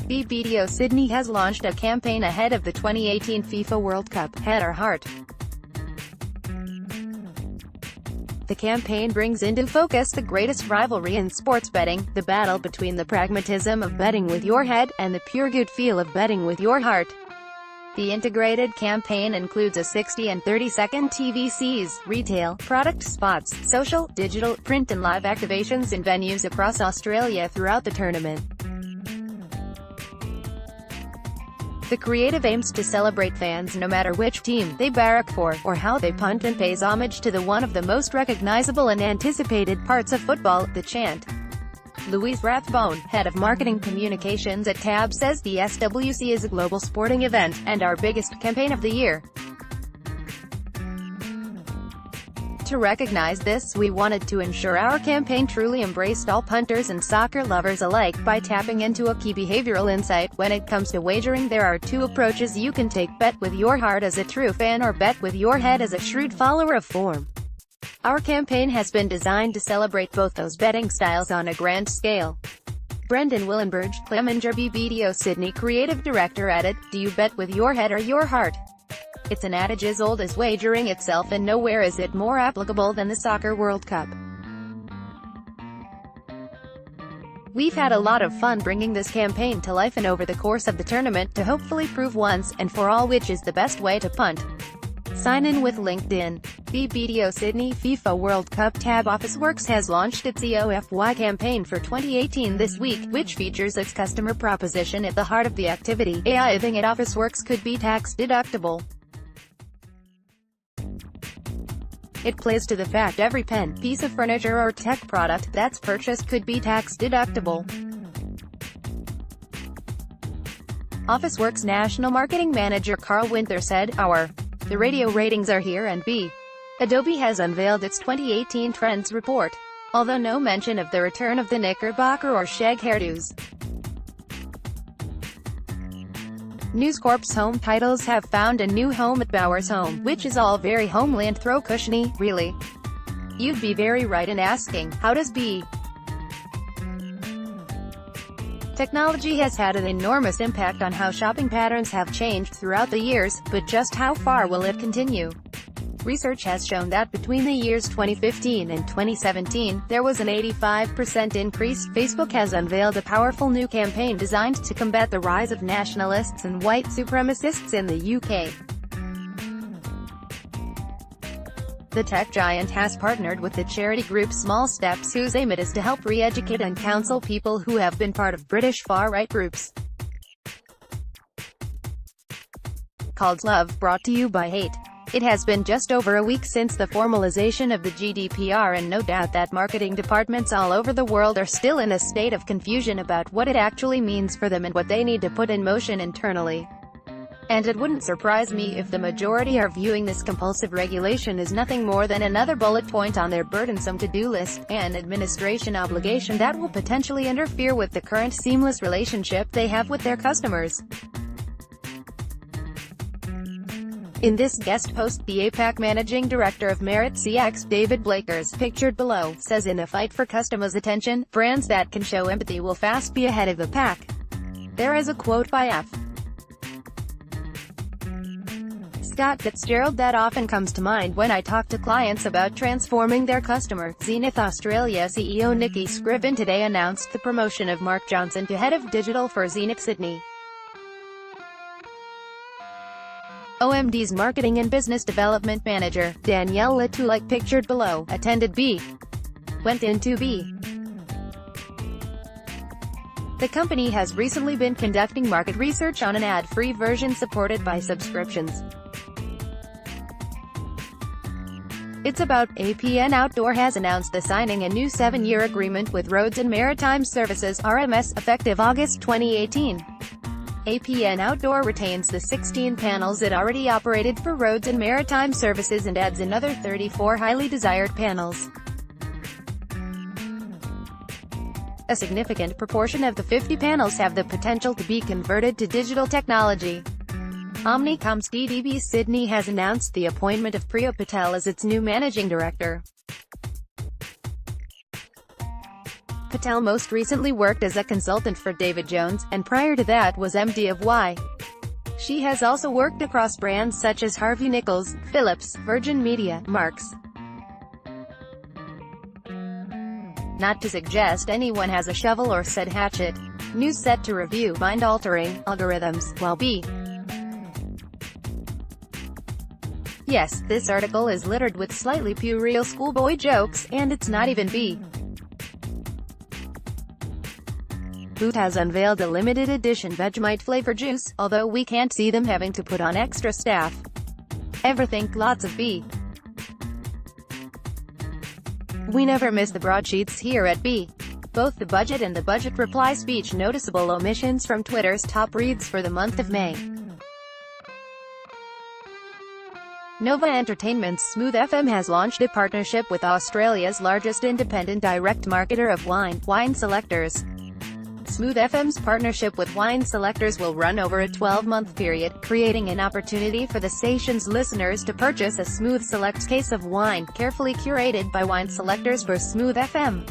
BBDO Sydney has launched a campaign ahead of the 2018 FIFA World Cup, Head or Heart. The campaign brings into focus the greatest rivalry in sports betting, the battle between the pragmatism of betting with your head, and the pure good feel of betting with your heart. The integrated campaign includes a 60 and 30-second TVCs, retail, product spots, social, digital, print and live activations in venues across Australia throughout the tournament. The creative aims to celebrate fans no matter which team they barrack for, or how they punt, and pays homage to one of the most recognizable and anticipated parts of football, the chant. Louise Rathbone, head of marketing communications at TAB, says the SWC is a global sporting event, and our biggest campaign of the year. To recognize this, we wanted to ensure our campaign truly embraced all punters and soccer lovers alike by tapping into a key behavioral insight. When it comes to wagering, there are two approaches you can take: bet with your heart as a true fan, or bet with your head as a shrewd follower of form. Our campaign has been designed to celebrate both those betting styles on a grand scale. Brendan Willenberg, Clemenger BBDO Sydney creative director, added, "Do you bet with your head or your heart? It's an adage as old as wagering itself, and nowhere is it more applicable than the Soccer World Cup. We've had a lot of fun bringing this campaign to life and over the course of the tournament to hopefully prove once and for all which is the best way to punt. Sign in with LinkedIn." BBDO Sydney FIFA World Cup TAB Officeworks has launched its EOFY campaign for 2018 this week, which features its customer proposition at the heart of the activity: AIing at Officeworks could be tax deductible. It plays to the fact every pen, piece of furniture or tech product that's purchased could be tax deductible. Officeworks National Marketing Manager Carl Winter said, The radio ratings are here, and Adobe has unveiled its 2018 Trends Report. Although no mention of the return of the knickerbocker or shag hairdos. News Corp's home titles have found a new home at Bowers Home, which is all very homely and throw cushiony, really. You'd be very right in asking, how does Technology has had an enormous impact on how shopping patterns have changed throughout the years, but just how far will it continue? Research has shown that between the years 2015 and 2017, there was an 85% increase. Facebook has unveiled a powerful new campaign designed to combat the rise of nationalists and white supremacists in the UK. The tech giant has partnered with the charity group Small Steps, whose aim it is to help re-educate and counsel people who have been part of British far-right groups. Called Love, brought to you by Hate. It has been just over a week since the formalization of the GDPR, and no doubt that marketing departments all over the world are still in a state of confusion about what it actually means for them and what they need to put in motion internally. And it wouldn't surprise me if the majority are viewing this compulsive regulation as nothing more than another bullet point on their burdensome to-do list, an administration obligation that will potentially interfere with the current seamless relationship they have with their customers. In this guest post, the APAC Managing Director of Merit CX, David Blakers, pictured below, says in a fight for customers' attention, brands that can show empathy will fast be ahead of the pack. There is a quote by Scott Fitzgerald that often comes to mind when I talk to clients about transforming their customer. Zenith Australia CEO Nikki Scriven today announced the promotion of Mark Johnson to head of digital for Zenith Sydney. OMD's Marketing and Business Development Manager, Danielle Latulik, pictured below, went into The company has recently been conducting market research on an ad-free version supported by subscriptions. It's about APN Outdoor has announced the signing a new 7-year agreement with Roads and Maritime Services (RMS) effective August 2018. APN Outdoor retains the 16 panels it already operated for Roads and Maritime Services and adds another 34 highly desired panels. A significant proportion of the 50 panels have the potential to be converted to digital technology. Omnicom's BBDO Sydney has announced the appointment of Priya Patel as its new managing director. Patel most recently worked as a consultant for David Jones, and prior to that was MD of Y. She has also worked across brands such as Harvey Nichols, Philips, Virgin Media, Marks. Not to suggest anyone has a shovel or said hatchet. News set to review mind-altering algorithms, while B. Yes, this article is littered with slightly puerile schoolboy jokes, and it's not even B. Boot has unveiled a limited edition Vegemite flavor juice, although we can't see them having to put on extra staff. Ever think lots of B? We never miss the broadsheets here at B. Both the budget and the budget reply speech noticeable omissions from Twitter's top reads for the month of May. Nova Entertainment's Smooth FM has launched a partnership with Australia's largest independent direct marketer of wine selectors. Smooth FM's partnership with wine selectors will run over a 12-month period, creating an opportunity for the station's listeners to purchase a Smooth Select case of wine, carefully curated by wine selectors for Smooth FM.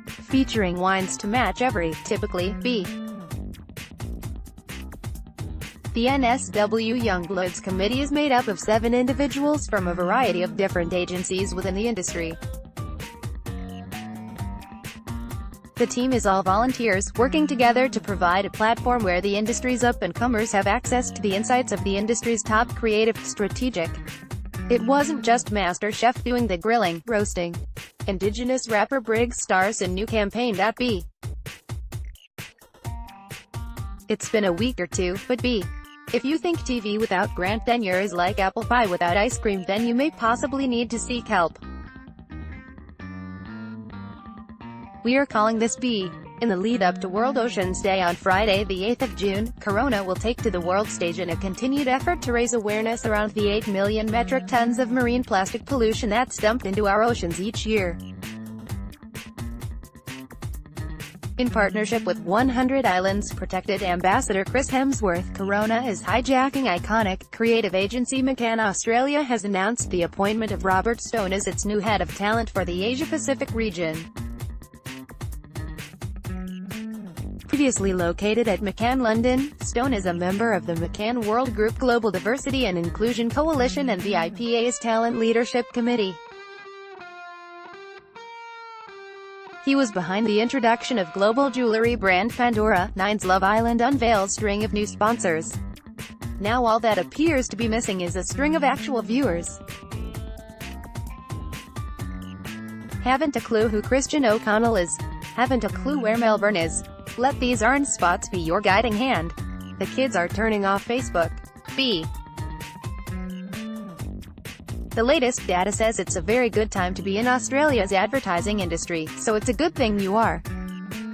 Featuring wines to match every, typically, B. The NSW Youngbloods Committee is made up of 7 individuals from a variety of different agencies within the industry. The team is all volunteers, working together to provide a platform where the industry's up-and-comers have access to the insights of the industry's top creative strategic. It wasn't just Master Chef doing the grilling, roasting. Indigenous rapper Briggs stars in new campaign at B. It's been a week or two, but B. If you think TV without Grant Denyer is like apple pie without ice cream, then you may possibly need to seek help. We are calling this B. In the lead-up to World Oceans Day on Friday, the 8th of June, Corona will take to the world stage in a continued effort to raise awareness around the 8 million metric tons of marine plastic pollution that's dumped into our oceans each year. In partnership with 100 Islands Protected ambassador Chris Hemsworth, Corona is hijacking iconic, creative agency McCann Australia has announced the appointment of Robert Stone as its new head of talent for the Asia-Pacific region. Previously located at McCann London, Stone is a member of the McCann World Group Global Diversity and Inclusion Coalition and the IPA's Talent Leadership Committee. He was behind the introduction of global jewelry brand Pandora. Nine's Love Island unveils string of new sponsors. Now all that appears to be missing is a string of actual viewers. Haven't a clue who Christian O'Connell is? Haven't a clue where Melbourne is? Let these orange spots be your guiding hand. The kids are turning off Facebook. B. The latest data says it's a very good time to be in Australia's advertising industry, so it's a good thing you are.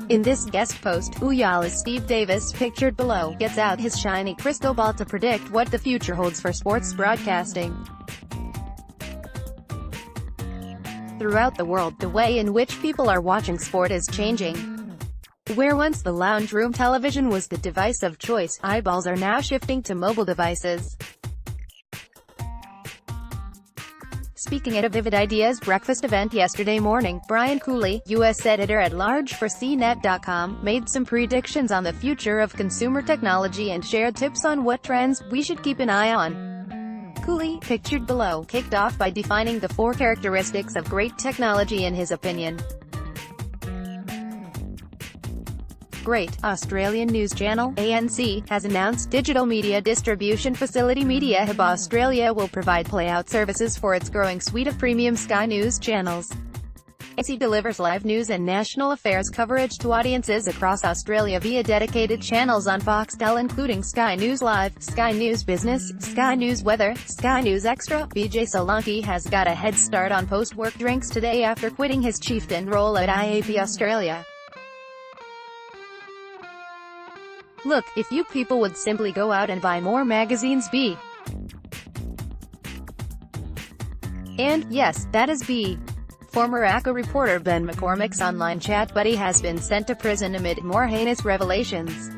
In this guest post, Ooyala's Steve Davis, pictured below, gets out his shiny crystal ball to predict what the future holds for sports broadcasting. Throughout the world, the way in which people are watching sport is changing. Where once the lounge room television was the device of choice, eyeballs are now shifting to mobile devices. Speaking at a Vivid Ideas breakfast event yesterday morning, Brian Cooley, U.S. editor-at-large for CNET.com, made some predictions on the future of consumer technology and shared tips on what trends we should keep an eye on. Cooley, pictured below, kicked off by defining the 4 characteristics of great technology in his opinion. Great Australian news channel, ANC, has announced digital media distribution facility Media Hub Australia will provide playout services for its growing suite of premium Sky News channels. ANC delivers live news and national affairs coverage to audiences across Australia via dedicated channels on Foxtel including Sky News Live, Sky News Business, Sky News Weather, Sky News Extra. BJ Solanke has got a head start on post-work drinks today after quitting his chieftain role at IAP Australia. Look, if you people would simply go out and buy more magazines B. And, yes, that is B. Former ACCA reporter Ben McCormick's online chat buddy has been sent to prison amid more heinous revelations.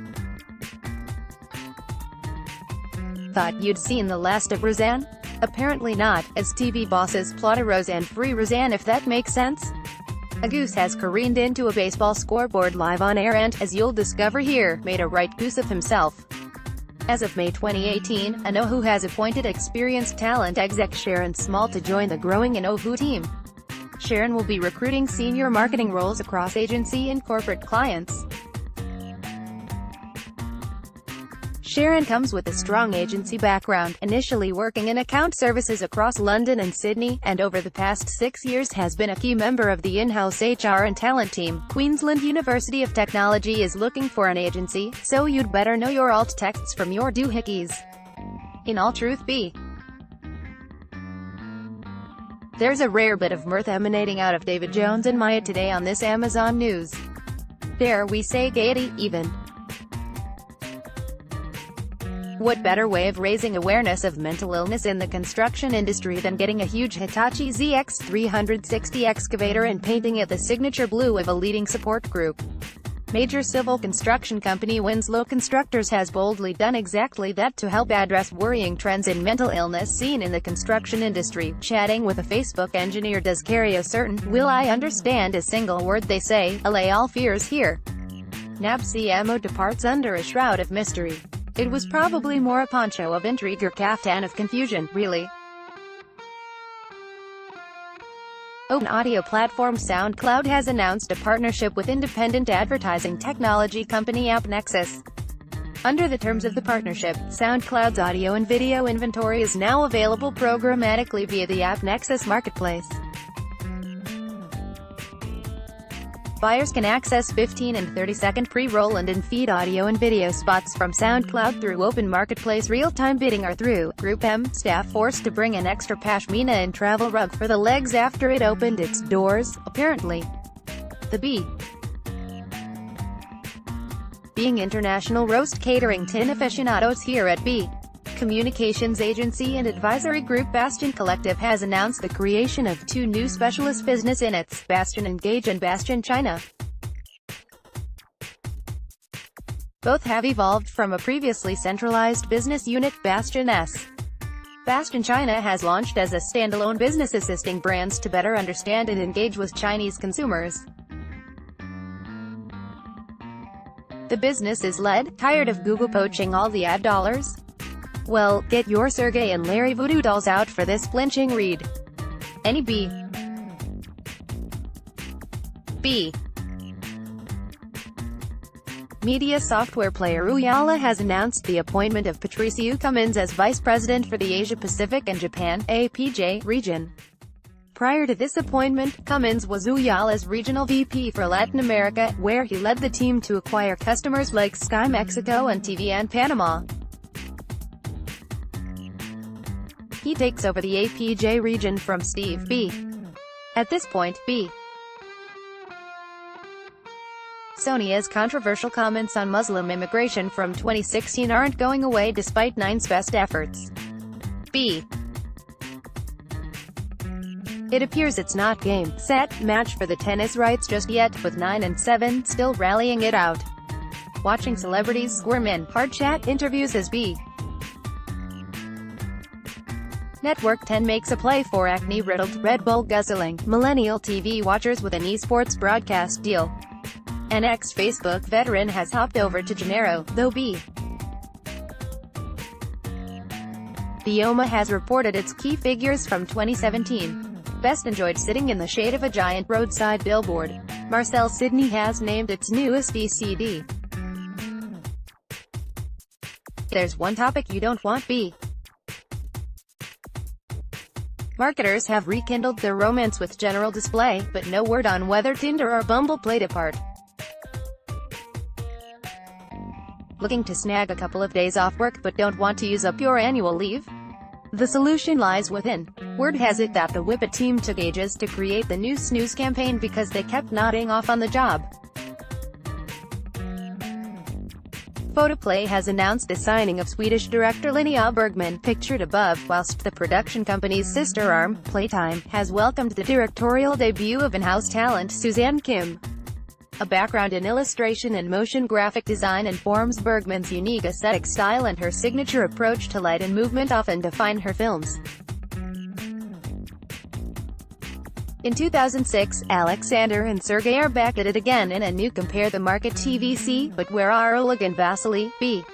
Thought you'd seen the last of Roseanne? Apparently not, as TV bosses plot a Roseanne free Roseanne, if that makes sense. A goose has careened into a baseball scoreboard live on air and, as you'll discover here, made a right goose of himself. As of May 2018, Anohu has appointed experienced talent exec Sharon Small to join the growing Anohu team. Sharon will be recruiting senior marketing roles across agency and corporate clients. Sharon comes with a strong agency background, initially working in account services across London and Sydney, and over the past 6 years has been a key member of the in-house HR and talent team. Queensland University of Technology is looking for an agency, so you'd better know your alt texts from your doohickeys. In all truth, there's a rare bit of mirth emanating out of David Jones and Maya today on this Amazon News. Dare we say gaiety, even. What better way of raising awareness of mental illness in the construction industry than getting a huge Hitachi ZX360 excavator and painting it the signature blue of a leading support group? Major civil construction company Winslow Constructors has boldly done exactly that to help address worrying trends in mental illness seen in the construction industry. Chatting with a Facebook engineer does carry a certain, will I understand a single word they say, allay all fears here. NAB CMO departs under a shroud of mystery. It was probably more a poncho of intrigue or caftan of confusion, really. Open audio platform SoundCloud has announced a partnership with independent advertising technology company AppNexus. Under the terms of the partnership, SoundCloud's audio and video inventory is now available programmatically via the AppNexus marketplace. Buyers can access 15 and 30-second pre-roll and in-feed audio and video spots from SoundCloud through Open Marketplace real-time bidding or through Group M staff forced to bring an extra pashmina and travel rug for the legs after it opened its doors, apparently. The Being International roast catering tin aficionados here at Communications agency and advisory group Bastion Collective has announced the creation of 2 new specialist business units, Bastion Engage and Bastion China. Both have evolved from a previously centralized business unit, Bastion S. Bastion China has launched as a standalone business assisting brands to better understand and engage with Chinese consumers. The business is led, tired of Google poaching all the ad dollars? Well, get your Sergey and Larry voodoo dolls out for this flinching read. Any media software player Ooyala has announced the appointment of Patricio Cummins as Vice President for the Asia-Pacific and Japan (APJ) region. Prior to this appointment, Cummins was Ooyala's regional VP for Latin America, where he led the team to acquire customers like Sky Mexico and TVN Panama. He takes over the APJ region from Steve B. At this point, Sonia's controversial comments on Muslim immigration from 2016 aren't going away despite Nine's best efforts. It appears it's not game, set, match for the tennis rights just yet, with 9 and 7 still rallying it out. Watching celebrities squirm in hard chat interviews as Network 10 makes a play for acne-riddled, Red Bull guzzling, millennial TV watchers with an esports broadcast deal. An ex-Facebook veteran has hopped over to Gennaro, though Bioma has reported its key figures from 2017. Best enjoyed sitting in the shade of a giant roadside billboard. Marcel Sydney has named its newest ECD. There's one topic you don't want Marketers have rekindled their romance with General Display, but no word on whether Tinder or Bumble played a part. Looking to snag a couple of days off work but don't want to use up your annual leave? The solution lies within. Word has it that the Whippet team took ages to create the new snooze campaign because they kept nodding off on the job. Photoplay has announced the signing of Swedish director Linnea Bergman, pictured above, whilst the production company's sister arm, Playtime, has welcomed the directorial debut of in-house talent Suzanne Kim. A background in illustration and motion graphic design informs Bergman's unique aesthetic style, and her signature approach to light and movement often define her films. In 2006, Alexander and Sergey are back at it again in a new Compare the Market TVC, but where are Oleg and Vasily? B.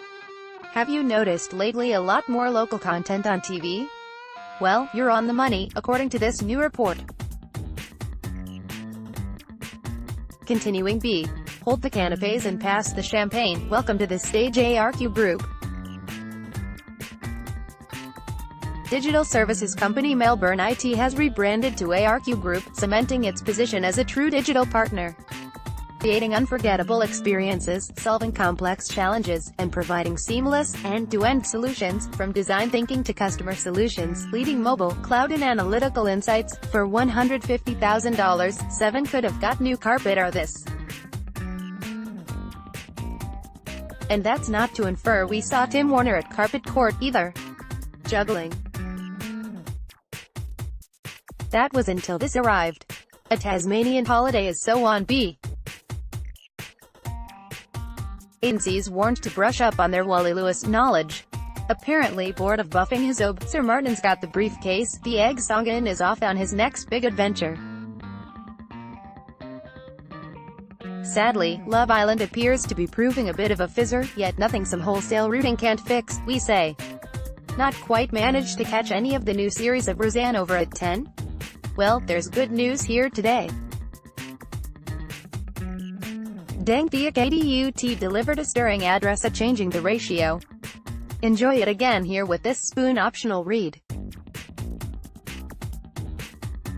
Have you noticed lately a lot more local content on TV? Well, you're on the money, according to this new report. Continuing B. Hold the canapes and pass the champagne. Welcome to the stage, ARQ Group. Digital services company Melbourne IT has rebranded to ARQ Group, cementing its position as a true digital partner. Creating unforgettable experiences, solving complex challenges, and providing seamless, end-to-end solutions, from design thinking to customer solutions, leading mobile, cloud and analytical insights. For $150,000, 7 could have got new carpet or this. And that's not to infer we saw Tim Warner at Carpet Court, either. Juggling. That was until this arrived. A Tasmanian holiday is so on B. Agencies warned to brush up on their Wally Lewis knowledge. Apparently bored of buffing his ob, Sir Martin's got the briefcase. The egg Songin is off on his next big adventure. Sadly, Love Island appears to be proving a bit of a fizzer, yet nothing some wholesale rooting can't fix, we say. Not quite managed to catch any of the new series of Roseanne over at 10? Well, there's good news here today. Deng Thea KDUT delivered a stirring address at changing the ratio. Enjoy it again here with this spoon optional read.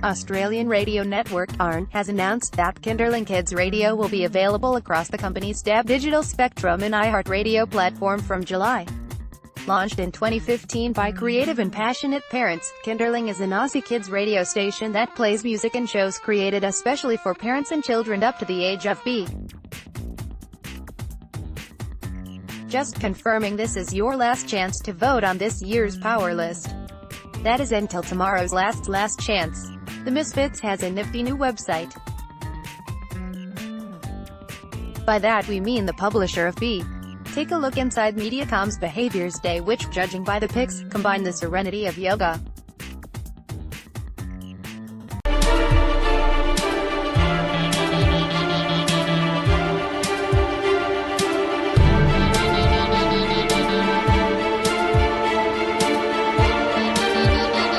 Australian radio network, ARN, has announced that Kinderling Kids Radio will be available across the company's DAB digital spectrum and iHeartRadio platform from July. Launched in 2015 by creative and passionate parents, Kinderling is an Aussie kids radio station that plays music and shows created especially for parents and children up to the age of B. Just confirming this is your last chance to vote on this year's Power List. That is until tomorrow's last chance. The Misfits has a nifty new website. By that we mean the publisher of B. Take a look inside Mediacom's Behaviors Day, which, judging by the pics, combine the serenity of yoga,